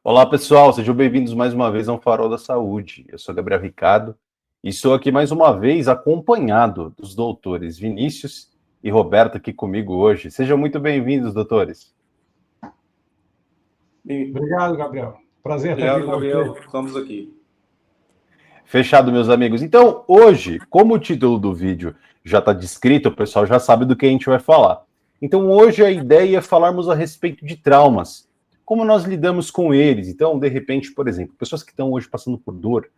Olá, pessoal, sejam bem-vindos mais uma vez ao Farol da Saúde. Eu sou Gabriel Ricardo e estou aqui mais uma vez acompanhado dos doutores Vinícius e Roberto aqui comigo hoje. Sejam muito bem-vindos, doutores. Obrigado, Gabriel. Prazer estar aqui com Gabriel. você. Estamos aqui. Fechado, meus amigos. Então, hoje, como o título do vídeo já está descrito, o pessoal já sabe do que a gente vai falar. Então, hoje a ideia é falarmos a respeito de traumas. Como nós lidamos com eles? Então, de repente, por exemplo, pessoas que estão hoje passando por dor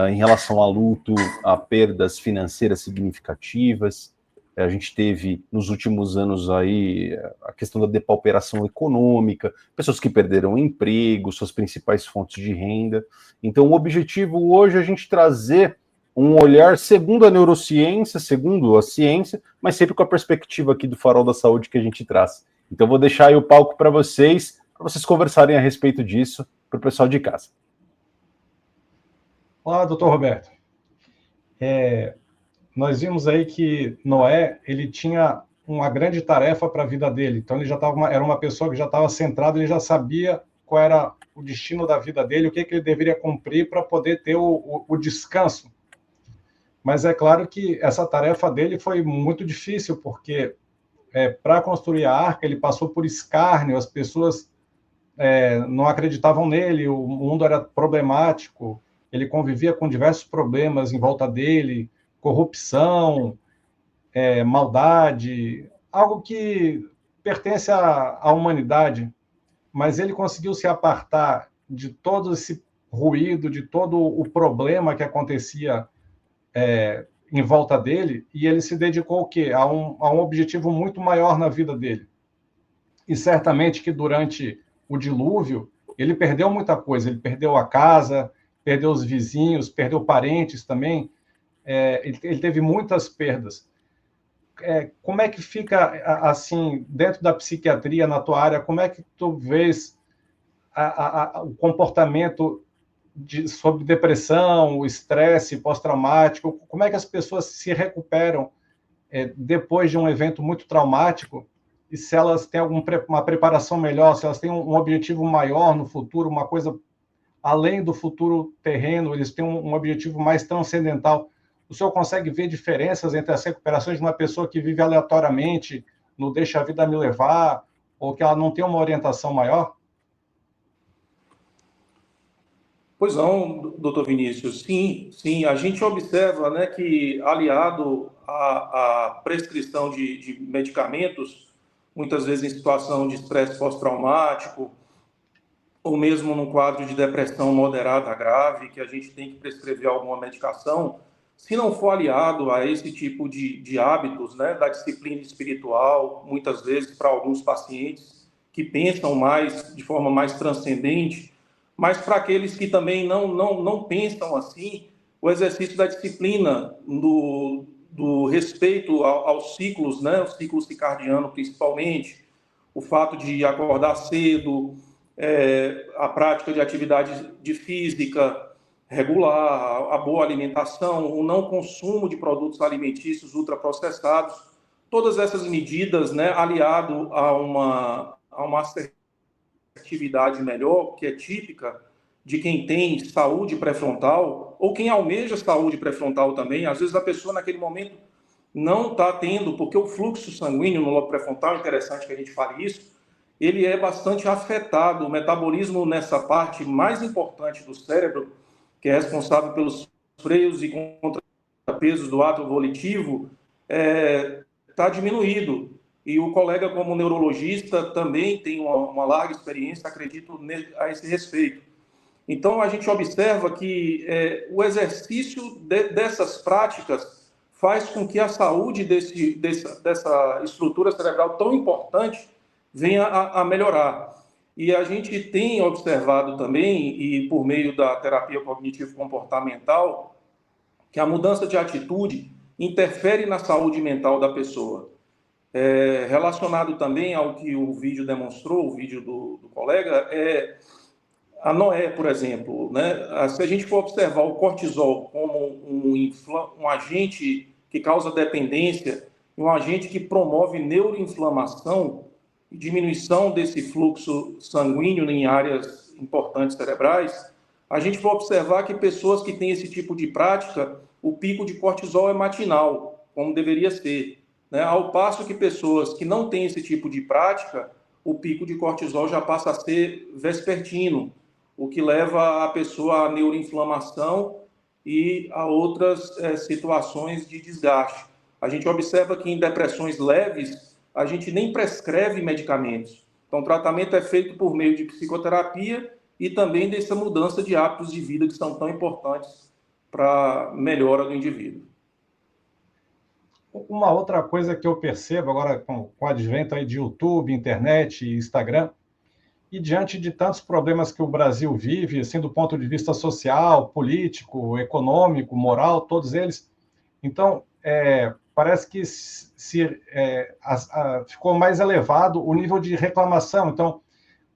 em relação a luto, a perdas financeiras significativas. A gente teve, nos últimos anos, aí a questão da depauperação econômica, pessoas que perderam o emprego, suas principais fontes de renda. Então, o objetivo hoje é a gente trazer um olhar segundo a neurociência, segundo a ciência, mas sempre com a perspectiva aqui do Farol da Saúde que a gente traz. Então, vou deixar aí o palco para vocês conversarem a respeito disso para o pessoal de casa. Olá, doutor Roberto. Nós vimos aí que Noé, ele tinha uma grande tarefa para a vida dele. Então, ele já era uma pessoa que já estava centrada, ele já sabia qual era o destino da vida dele, o que ele deveria cumprir para poder ter o descanso. Mas é claro que essa tarefa dele foi muito difícil, porque para construir a arca, ele passou por escárnio, as pessoas não acreditavam nele, o mundo era problemático, ele convivia com diversos problemas em volta dele, corrupção, maldade, algo que pertence à humanidade, mas ele conseguiu se apartar de todo esse ruído, de todo o problema que acontecia em volta dele, e ele se dedicou ao quê? A um objetivo muito maior na vida dele. E certamente que durante o dilúvio, ele perdeu muita coisa, ele perdeu a casa, perdeu os vizinhos, perdeu parentes também, ele teve muitas perdas. Como é que fica, assim, dentro da psiquiatria, na tua área, como é que tu vês o comportamento sobre depressão, o estresse pós-traumático, como é que as pessoas se recuperam depois de um evento muito traumático, e se elas têm uma preparação melhor, se elas têm um objetivo maior no futuro, uma coisa além do futuro terreno, eles têm um objetivo mais transcendental. O senhor consegue ver diferenças entre as recuperações de uma pessoa que vive aleatoriamente, não deixa a vida me levar, ou que ela não tem uma orientação maior? Pois não, doutor Vinícius, sim, a gente observa, né, que aliado à prescrição de medicamentos, muitas vezes em situação de estresse pós-traumático, ou mesmo num quadro de depressão moderada grave, que a gente tem que prescrever alguma medicação, se não for aliado a esse tipo de hábitos, né, da disciplina espiritual, muitas vezes para alguns pacientes que pensam mais, de forma mais transcendente, mas para aqueles que também não pensam assim, o exercício da disciplina, do respeito aos ciclos, né, o ciclo circadiano principalmente, o fato de acordar cedo, a prática de atividade de física regular, a boa alimentação, o não consumo de produtos alimentícios ultraprocessados, todas essas medidas, né, aliado a uma assertividade melhor, que é típica de quem tem saúde pré-frontal, ou quem almeja saúde pré-frontal também. Às vezes a pessoa naquele momento não está tendo, porque o fluxo sanguíneo no lobo pré-frontal, é interessante que a gente fale isso, ele é bastante afetado. O metabolismo nessa parte mais importante do cérebro, que é responsável pelos freios e contrapesos do ato volitivo, está diminuído. E o colega, como neurologista, também tem uma larga experiência, acredito, a esse respeito. Então, a gente observa que o exercício dessas práticas faz com que a saúde dessa estrutura cerebral tão importante venha a melhorar. E a gente tem observado também, e por meio da terapia cognitivo-comportamental, que a mudança de atitude interfere na saúde mental da pessoa. Relacionado também ao que o vídeo demonstrou, o vídeo do colega, a Noé, por exemplo, né? Se a gente for observar o cortisol como um agente que causa dependência, um agente que promove neuroinflamação e diminuição desse fluxo sanguíneo em áreas importantes cerebrais, a gente vai observar que pessoas que têm esse tipo de prática, o pico de cortisol é matinal, como deveria ser, né? Ao passo que pessoas que não têm esse tipo de prática, o pico de cortisol já passa a ser vespertino, o que leva a pessoa à neuroinflamação e a outras situações de desgaste. A gente observa que em depressões leves, a gente nem prescreve medicamentos. Então, o tratamento é feito por meio de psicoterapia e também dessa mudança de hábitos de vida que são tão importantes para a melhora do indivíduo. Uma outra coisa que eu percebo agora com o advento aí de YouTube, internet e Instagram, e diante de tantos problemas que o Brasil vive, assim, do ponto de vista social, político, econômico, moral, todos eles, então, parece que ficou mais elevado o nível de reclamação. Então,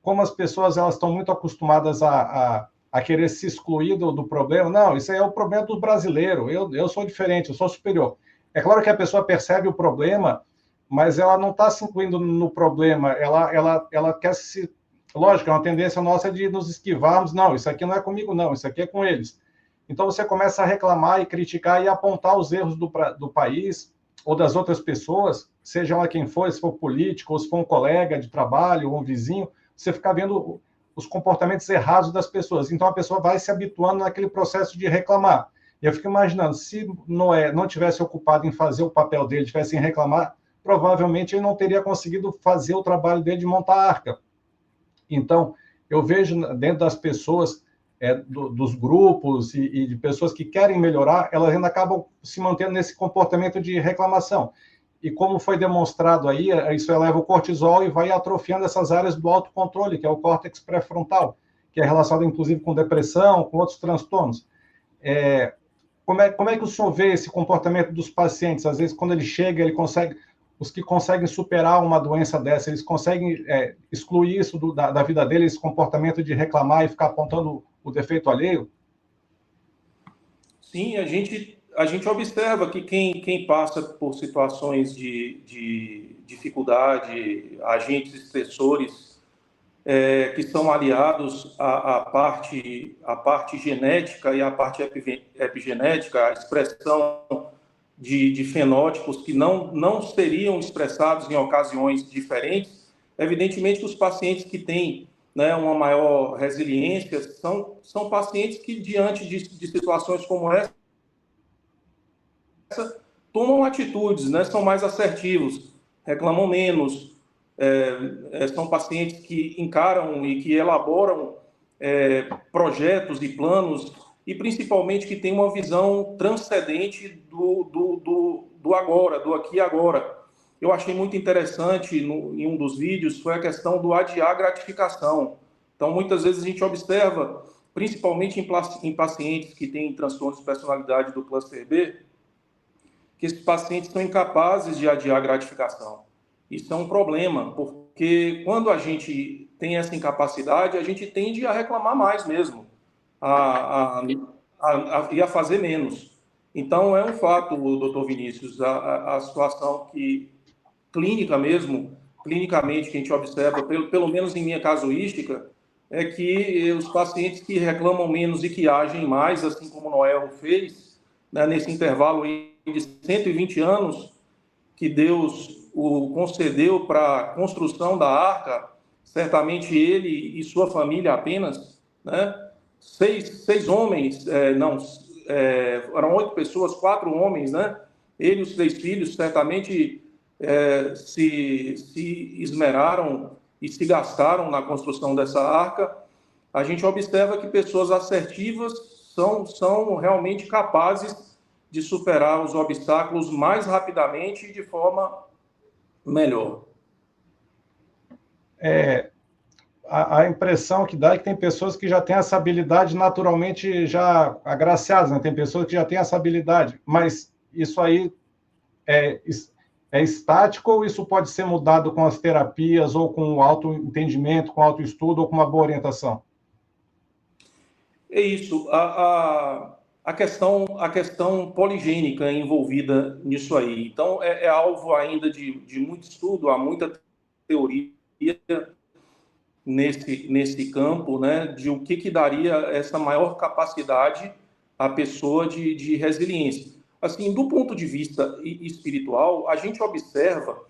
como as pessoas elas estão muito acostumadas a querer se excluir do problema, não, isso aí é o problema do brasileiro, eu sou diferente, eu sou superior. É claro que a pessoa percebe o problema, mas ela não está se incluindo no problema, ela quer se... Lógico, é uma tendência nossa de nos esquivarmos, não, isso aqui não é comigo, não, isso aqui é com eles. Então, você começa a reclamar e criticar e apontar os erros do país ou das outras pessoas, seja lá quem for, se for político, ou se for um colega de trabalho, ou um vizinho, você fica vendo os comportamentos errados das pessoas. Então, a pessoa vai se habituando naquele processo de reclamar. E eu fico imaginando, se Noé não tivesse ocupado em fazer o papel dele, tivesse em reclamar, provavelmente ele não teria conseguido fazer o trabalho dele de montar a arca. Então, eu vejo dentro das pessoas, dos grupos e de pessoas que querem melhorar, elas ainda acabam se mantendo nesse comportamento de reclamação. E como foi demonstrado aí, isso eleva o cortisol e vai atrofiando essas áreas do autocontrole, que é o córtex pré-frontal, que é relacionado, inclusive, com depressão, com outros transtornos. Como é que o senhor vê esse comportamento dos pacientes? Às vezes, quando ele chega, os que conseguem superar uma doença dessa, eles conseguem excluir isso da vida deles, esse comportamento de reclamar e ficar apontando o defeito alheio? Sim, a gente observa que quem passa por situações de dificuldade, agentes estressores, que são aliados à parte genética e à parte epigenética, a expressão de fenótipos que não seriam expressados em ocasiões diferentes, evidentemente que os pacientes que têm, né, uma maior resiliência são pacientes que, diante de situações como essa, tomam atitudes, né, são mais assertivos, reclamam menos, são pacientes que encaram e que elaboram projetos e planos e principalmente que têm uma visão transcendente do agora, do aqui e agora. Eu achei muito interessante em um dos vídeos foi a questão do adiar gratificação. Então, muitas vezes a gente observa, principalmente em pacientes que têm transtornos de personalidade do cluster B, que esses pacientes são incapazes de adiar gratificação. Isso é um problema, porque quando a gente tem essa incapacidade, a gente tende a reclamar mais mesmo, e a fazer menos. Então, é um fato, doutor Vinícius, a situação clinicamente, que a gente observa, pelo menos em minha casuística, é que os pacientes que reclamam menos e que agem mais, assim como Noel fez, né, nesse intervalo de 120 anos que Deus o concedeu para a construção da arca, certamente ele e sua família apenas, né? Seis homens, eram 8 pessoas, 4 homens, né? Ele e os 3 filhos certamente se esmeraram e se gastaram na construção dessa arca. A gente observa que pessoas assertivas são realmente capazes de superar os obstáculos mais rapidamente e de forma melhor. A impressão que dá é que tem pessoas que já têm essa habilidade naturalmente já agraciadas, né? Tem pessoas que já têm essa habilidade, mas isso aí é estático ou isso pode ser mudado com as terapias ou com o autoentendimento, com o autoestudo ou com uma boa orientação? É isso. A questão poligênica envolvida nisso aí. Então, é alvo ainda de muito estudo, há muita teoria, nesse campo, né, de o que daria essa maior capacidade à pessoa de resiliência. Assim, do ponto de vista espiritual, a gente observa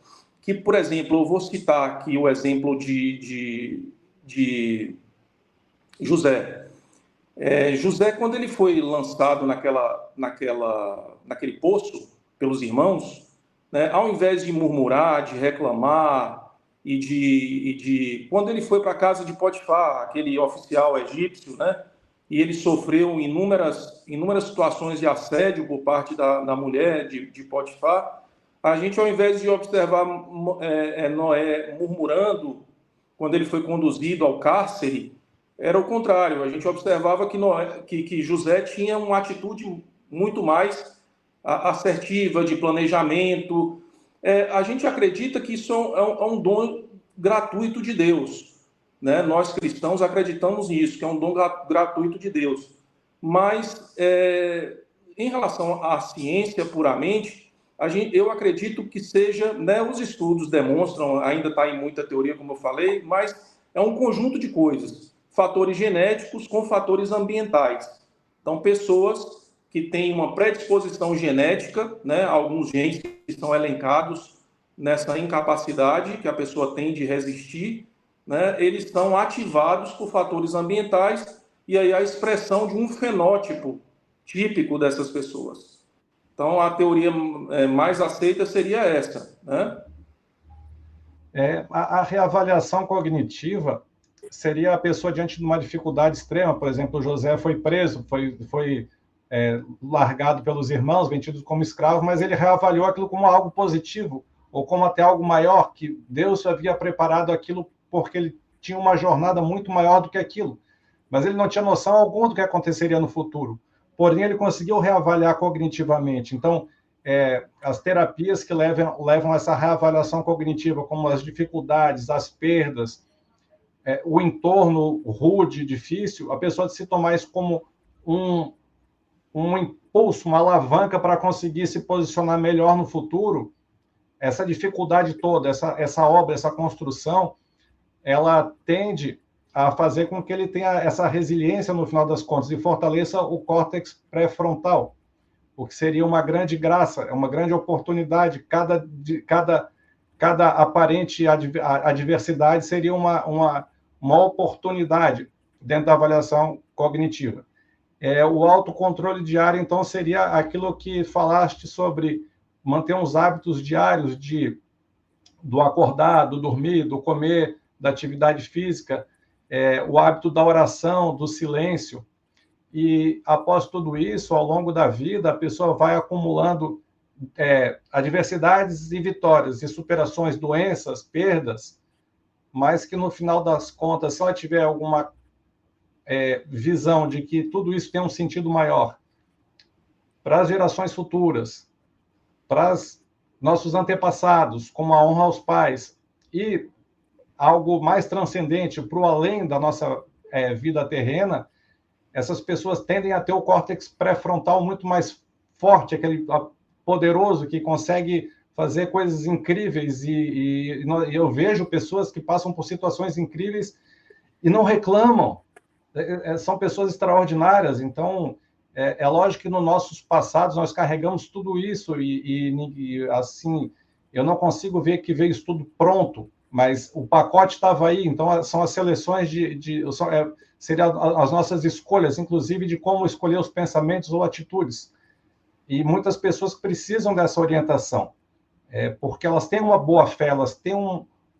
que, por exemplo, eu vou citar aqui o exemplo de José. José, quando ele foi lançado naquele poço pelos irmãos, né, ao invés de murmurar, de reclamar, quando ele foi para a casa de Potifar, aquele oficial egípcio, né, e ele sofreu inúmeras situações de assédio por parte da mulher de Potifar, a gente, ao invés de observar Noé murmurando quando ele foi conduzido ao cárcere, era o contrário. A gente observava que José tinha uma atitude muito mais assertiva, de planejamento. A gente acredita que isso é um dom gratuito de Deus, né? Nós cristãos acreditamos nisso, que é um dom gratuito de Deus. Mas, em relação à ciência puramente, eu acredito que seja, né, os estudos demonstram, ainda está em muita teoria, como eu falei, mas é um conjunto de coisas, fatores genéticos com fatores ambientais. Então, pessoas que têm uma predisposição genética, né, alguns genes que são elencados nessa incapacidade que a pessoa tem de resistir, né, eles são ativados por fatores ambientais, e aí a expressão de um fenótipo típico dessas pessoas. Então, a teoria mais aceita seria essa, né? A reavaliação cognitiva seria a pessoa diante de uma dificuldade extrema. Por exemplo, José foi preso, foi largado pelos irmãos, vendido como escravo, mas ele reavaliou aquilo como algo positivo, ou como até algo maior, que Deus havia preparado aquilo porque ele tinha uma jornada muito maior do que aquilo. Mas ele não tinha noção alguma do que aconteceria no futuro. Porém, ele conseguiu reavaliar cognitivamente. Então, as terapias que levam a essa reavaliação cognitiva, como as dificuldades, as perdas, o entorno rude, difícil, a pessoa se tomar isso como um impulso, uma alavanca para conseguir se posicionar melhor no futuro, essa dificuldade toda, essa obra, essa construção, ela tende a fazer com que ele tenha essa resiliência no final das contas e fortaleça o córtex pré-frontal, o que seria uma grande graça, uma grande oportunidade. Cada aparente adversidade seria uma oportunidade dentro da avaliação cognitiva. O autocontrole diário, então, seria aquilo que falaste sobre manter uns hábitos diários do acordar, do dormir, do comer, da atividade física, o hábito da oração, do silêncio. E, após tudo isso, ao longo da vida, a pessoa vai acumulando adversidades e vitórias, e superações, doenças, perdas, mas que, no final das contas, se ela tiver alguma visão de que tudo isso tem um sentido maior para as gerações futuras, para nossos antepassados, como a honra aos pais, e algo mais transcendente para o além da nossa vida terrena, essas pessoas tendem a ter o córtex pré-frontal muito mais forte, aquele poderoso que consegue fazer coisas incríveis, e eu vejo pessoas que passam por situações incríveis e não reclamam. São pessoas extraordinárias. Então, é lógico que nos nossos passados nós carregamos tudo isso e assim, eu não consigo ver que veio isso tudo pronto, mas o pacote estava aí. Então, são as seleções seriam as nossas escolhas, inclusive de como escolher os pensamentos ou atitudes. E muitas pessoas precisam dessa orientação, porque elas têm uma boa fé, elas têm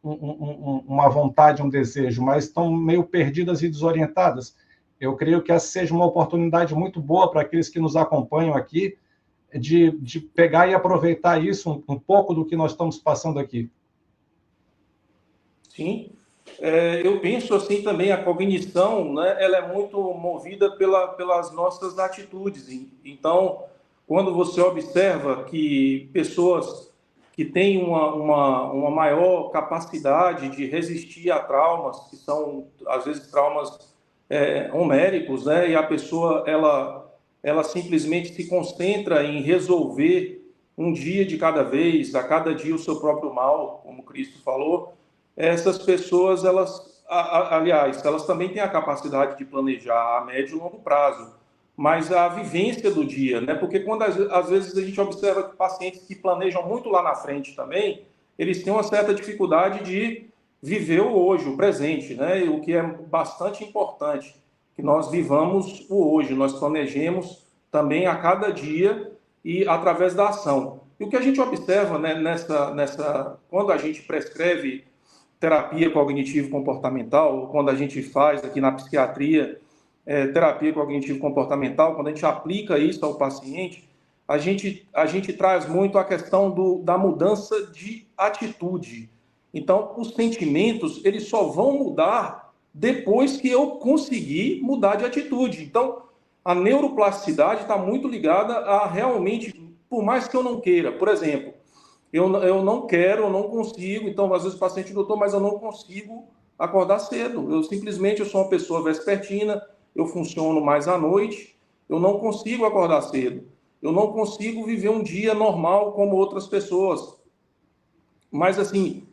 uma vontade, um desejo, mas estão meio perdidas e desorientadas. Eu creio que essa seja uma oportunidade muito boa para aqueles que nos acompanham aqui, de pegar e aproveitar isso, um pouco do que nós estamos passando aqui. Sim, eu penso assim também, a cognição, né, ela é muito movida pelas nossas atitudes. Então, quando você observa que pessoas que têm uma maior capacidade de resistir a traumas, que são, às vezes, traumas homéricos, né, e a pessoa ela simplesmente se concentra em resolver um dia de cada vez, a cada dia o seu próprio mal, como Cristo falou. Essas pessoas, elas aliás, elas também têm a capacidade de planejar a médio e longo prazo, mas a vivência do dia, né? Porque quando às vezes a gente observa que pacientes que planejam muito lá na frente também, eles têm uma certa dificuldade de viver o hoje, o presente, né? O que é bastante importante, que nós vivamos o hoje, nós planejemos também a cada dia e através da ação. E o que a gente observa, né, quando a gente prescreve terapia cognitivo-comportamental, quando a gente faz aqui na psiquiatria terapia cognitivo-comportamental, quando a gente aplica isso ao paciente, a gente traz muito a questão da mudança de atitude. Então, os sentimentos, eles só vão mudar depois que eu conseguir mudar de atitude. Então, a neuroplasticidade está muito ligada a realmente, por mais que eu não queira, por exemplo, eu não quero, eu não consigo, então às vezes o paciente, doutor, mas eu não consigo acordar cedo, eu sou uma pessoa vespertina, eu funciono mais à noite, eu não consigo acordar cedo, eu não consigo viver um dia normal como outras pessoas. Mas assim,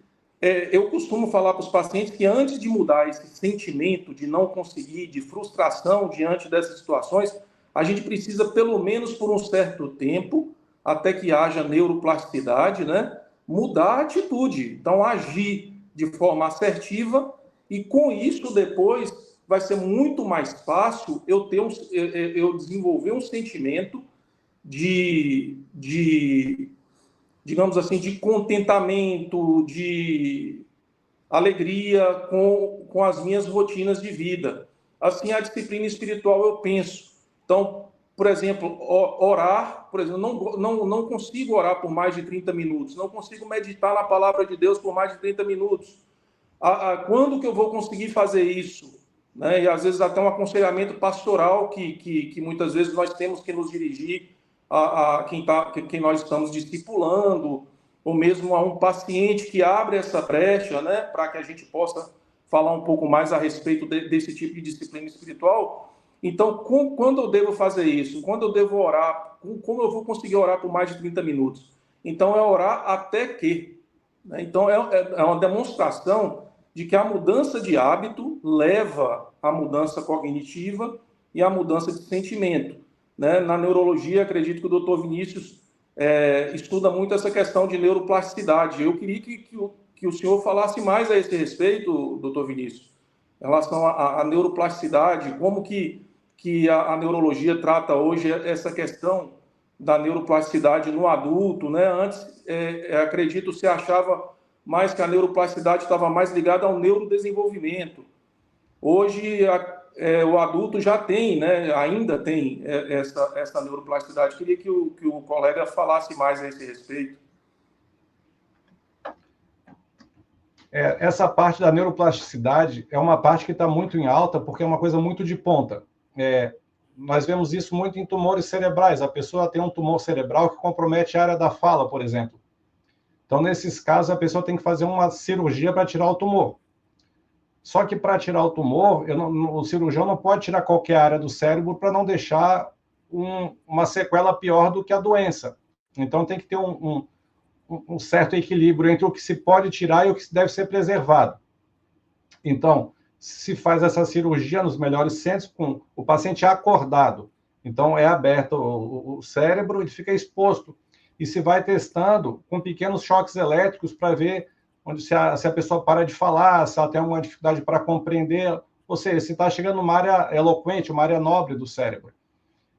eu costumo falar para os pacientes que antes de mudar esse sentimento de não conseguir, de frustração diante dessas situações, a gente precisa, pelo menos por um certo tempo, até que haja neuroplasticidade, né, mudar a atitude. Então, agir de forma assertiva e, com isso, depois vai ser muito mais fácil eu desenvolver um sentimento digamos assim, de contentamento, de alegria com as minhas rotinas de vida. Assim, a disciplina espiritual eu penso. Então, por exemplo, orar, por exemplo, não consigo orar por mais de 30 minutos, não consigo meditar na palavra de Deus por mais de 30 minutos. Quando que eu vou conseguir fazer isso? Né? E às vezes até um aconselhamento pastoral que muitas vezes nós temos que nos dirigir a quem nós estamos discipulando, ou mesmo a um paciente que abre essa brecha, né, para que a gente possa falar um pouco mais a respeito desse tipo de disciplina espiritual. Então, quando eu devo fazer isso? Quando eu devo orar? Como eu vou conseguir orar por mais de 30 minutos? Então, é orar até que. Né? Então, é uma demonstração de que a mudança de hábito leva à mudança cognitiva e à mudança de sentimento. Né? Na neurologia, acredito que o doutor Vinícius estuda muito essa questão de neuroplasticidade. Eu queria que o senhor falasse mais a esse respeito, doutor Vinícius, em relação à neuroplasticidade, como que a neurologia trata hoje essa questão da neuroplasticidade no adulto, né? Antes, acredito, se achava mais que a neuroplasticidade estava mais ligada ao neurodesenvolvimento. Hoje, o adulto já tem, né? Ainda tem essa neuroplasticidade. Queria que o colega falasse mais a esse respeito. Essa parte da neuroplasticidade é uma parte que está muito em alta, porque é uma coisa muito de ponta. Nós vemos isso muito em tumores cerebrais. A pessoa tem um tumor cerebral que compromete a área da fala, por exemplo. Então, nesses casos, a pessoa tem que fazer uma cirurgia para tirar o tumor. Só que para tirar o tumor, o cirurgião não pode tirar qualquer área do cérebro para não deixar uma sequela pior do que a doença. Então, tem que ter um certo equilíbrio entre o que se pode tirar e o que deve ser preservado. Então, se faz essa cirurgia nos melhores centros com o paciente acordado. Então, é aberto o cérebro, ele fica exposto. E se vai testando com pequenos choques elétricos para ver se a pessoa para de falar, se ela tem alguma dificuldade para compreender, ou seja, se está chegando numa área eloquente, uma área nobre do cérebro.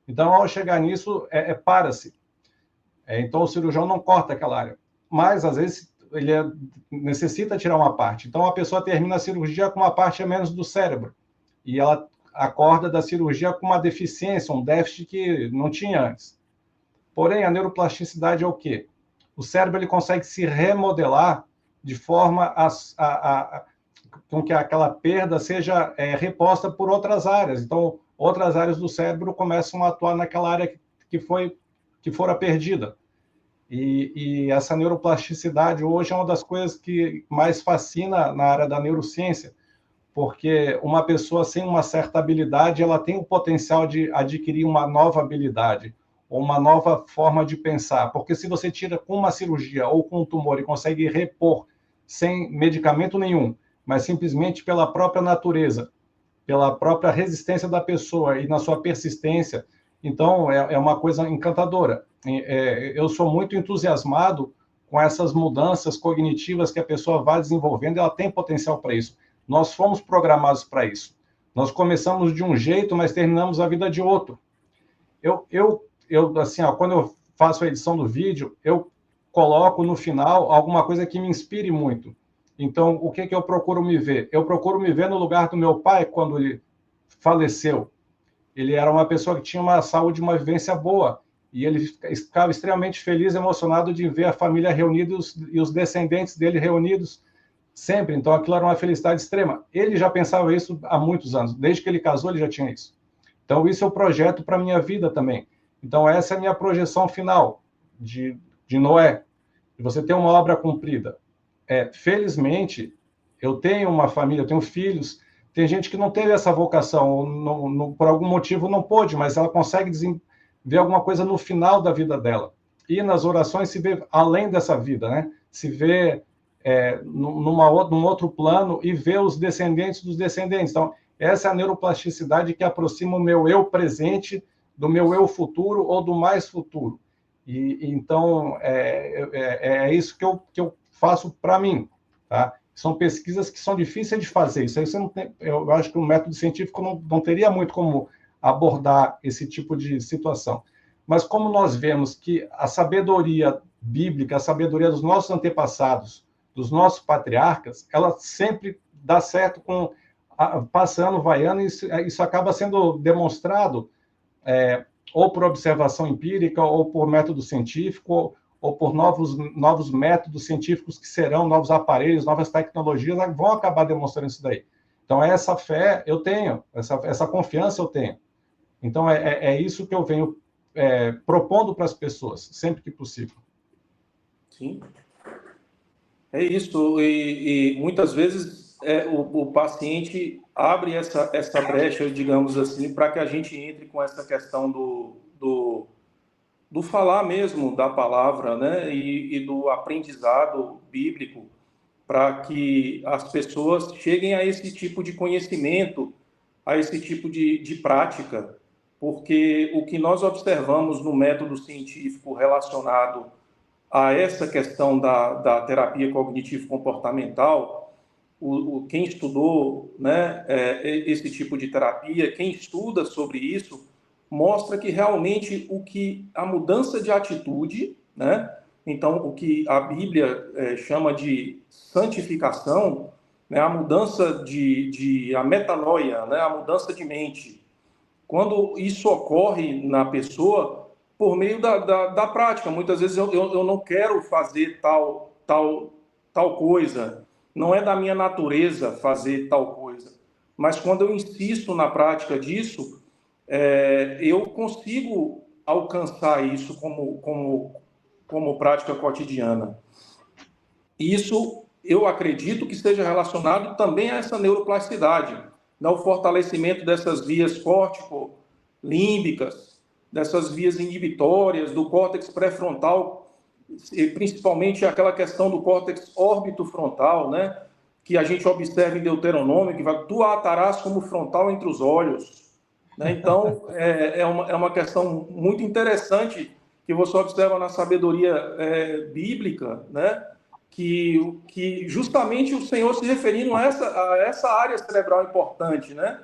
Então, ao chegar nisso, para-se. Então, o cirurgião não corta aquela área. Mas, às vezes, ele necessita tirar uma parte. Então, a pessoa termina a cirurgia com uma parte a menos do cérebro. E ela acorda da cirurgia com uma deficiência, um déficit que não tinha antes. Porém, a neuroplasticidade é o quê? O cérebro ele consegue se remodelar de forma com que aquela perda seja reposta por outras áreas. Então, outras áreas do cérebro começam a atuar naquela área que fora perdida. E essa neuroplasticidade hoje é uma das coisas que mais fascina na área da neurociência, porque uma pessoa sem uma certa habilidade, ela tem o potencial de adquirir uma nova habilidade, ou uma nova forma de pensar. Porque se você tira com uma cirurgia ou com um tumor e consegue repor sem medicamento nenhum, mas simplesmente pela própria natureza, pela própria resistência da pessoa e na sua persistência. Então, é uma coisa encantadora. Eu sou muito entusiasmado com essas mudanças cognitivas que a pessoa vai desenvolvendo, ela tem potencial para isso. Nós fomos programados para isso. Nós começamos de um jeito, mas terminamos a vida de outro. Assim, quando eu faço a edição do vídeo, eu coloco no final alguma coisa que me inspire muito. Então, o que eu procuro me ver? Eu procuro me ver no lugar do meu pai quando ele faleceu. Ele era uma pessoa que tinha uma saúde, uma vivência boa, e ele ficava extremamente feliz, emocionado de ver a família reunida e os descendentes dele reunidos sempre. Então, aquilo era uma felicidade extrema. Ele já pensava isso há muitos anos. Desde que ele casou, ele já tinha isso. Então, isso eu projeto para a minha vida também. Então, essa é a minha projeção final de Noé. De você ter uma obra cumprida. Felizmente, eu tenho uma família, eu tenho filhos. Tem gente que não teve essa vocação, por algum motivo não pôde, mas ela consegue ver alguma coisa no final da vida dela. E nas orações se vê além dessa vida, né? Se vê num outro plano e vê os descendentes dos descendentes. Então, essa é a neuroplasticidade que aproxima o meu eu presente do meu eu futuro ou do mais futuro. Então, é isso que eu faço para mim, tá? São pesquisas que são difíceis de fazer. Isso aí você não tem, eu acho que o método científico não teria muito como abordar esse tipo de situação. Mas como nós vemos que a sabedoria bíblica, a sabedoria dos nossos antepassados, dos nossos patriarcas, ela sempre dá certo passando, vaiando, e isso acaba sendo demonstrado ou por observação empírica, ou por método científico, ou por novos métodos científicos que serão, novos aparelhos, novas tecnologias, vão acabar demonstrando isso daí. Então, essa fé eu tenho, essa confiança eu tenho. Então, é isso que eu venho propondo para as pessoas, sempre que possível. Sim. É isso. E muitas vezes o paciente abre essa brecha, digamos assim, para que a gente entre com essa questão do falar mesmo da palavra, né, e do aprendizado bíblico, para que as pessoas cheguem a esse tipo de conhecimento, a esse tipo de prática, porque o que nós observamos no método científico relacionado a essa questão da terapia cognitivo-comportamental, quem estudou, né, esse tipo de terapia, quem estuda sobre isso, mostra que realmente a mudança de atitude, né? Então, o que a Bíblia chama de santificação, né? A mudança a metanoia, né? A mudança de mente. Quando isso ocorre na pessoa, por meio da prática, muitas vezes eu não quero fazer tal coisa, não é da minha natureza fazer tal coisa, mas quando eu insisto na prática disso, eu consigo alcançar isso como prática cotidiana. Isso, eu acredito que esteja relacionado também a essa neuroplasticidade, ao fortalecimento dessas vias córtico-límbicas, dessas vias inibitórias, do córtex pré-frontal, principalmente aquela questão do córtex órbito-frontal, né? Que a gente observa em Deuteronômio, que vai, tu a atarás como frontal entre os olhos. Então, é uma questão muito interessante que você observa na sabedoria bíblica, né? Que justamente o Senhor se referindo a essa área cerebral importante, né?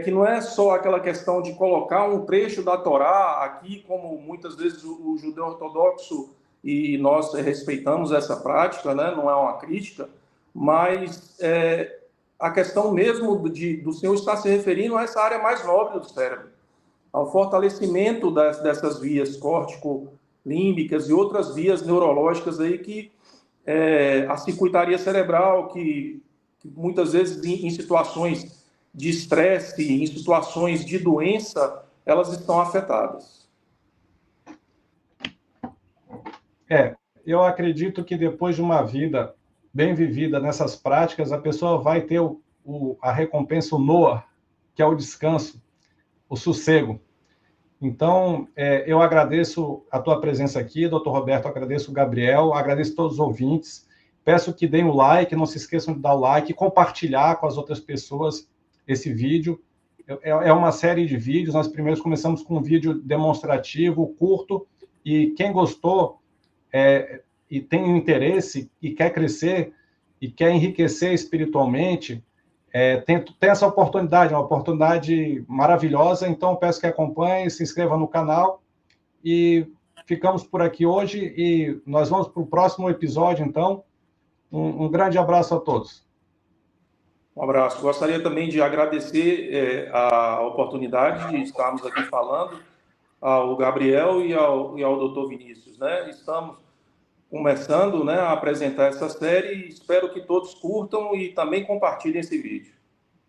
Que não é só aquela questão de colocar um trecho da Torá aqui, como muitas vezes o judeu ortodoxo, e nós respeitamos essa prática, né? Não é uma crítica, mas a questão mesmo do Senhor estar se referindo a essa área mais nobre do cérebro, ao fortalecimento dessas vias córtico-límbicas e outras vias neurológicas aí que a circuitaria cerebral, que muitas vezes em situações de estresse, em situações de doença, elas estão afetadas. Eu acredito que depois de uma vida bem vivida nessas práticas, a pessoa vai ter a recompensa, o Noah, que é o descanso, o sossego. Então, eu agradeço a tua presença aqui, doutor Roberto, agradeço o Gabriel, agradeço todos os ouvintes, Peço que deem o like, não se esqueçam de dar o like, compartilhar com as outras pessoas esse vídeo. É uma série de vídeos, nós primeiro começamos com um vídeo demonstrativo, curto, e quem gostou e tem um interesse e quer crescer e quer enriquecer espiritualmente, tem essa oportunidade, uma oportunidade maravilhosa, então peço que acompanhe, se inscreva no canal e ficamos por aqui hoje e nós vamos para o próximo episódio, então. Um grande abraço a todos. Um abraço. Gostaria também de agradecer a oportunidade de estarmos aqui falando ao Gabriel e ao Dr. Vinícius, né? Estamos começando, né, a apresentar essa série e espero que todos curtam e também compartilhem esse vídeo.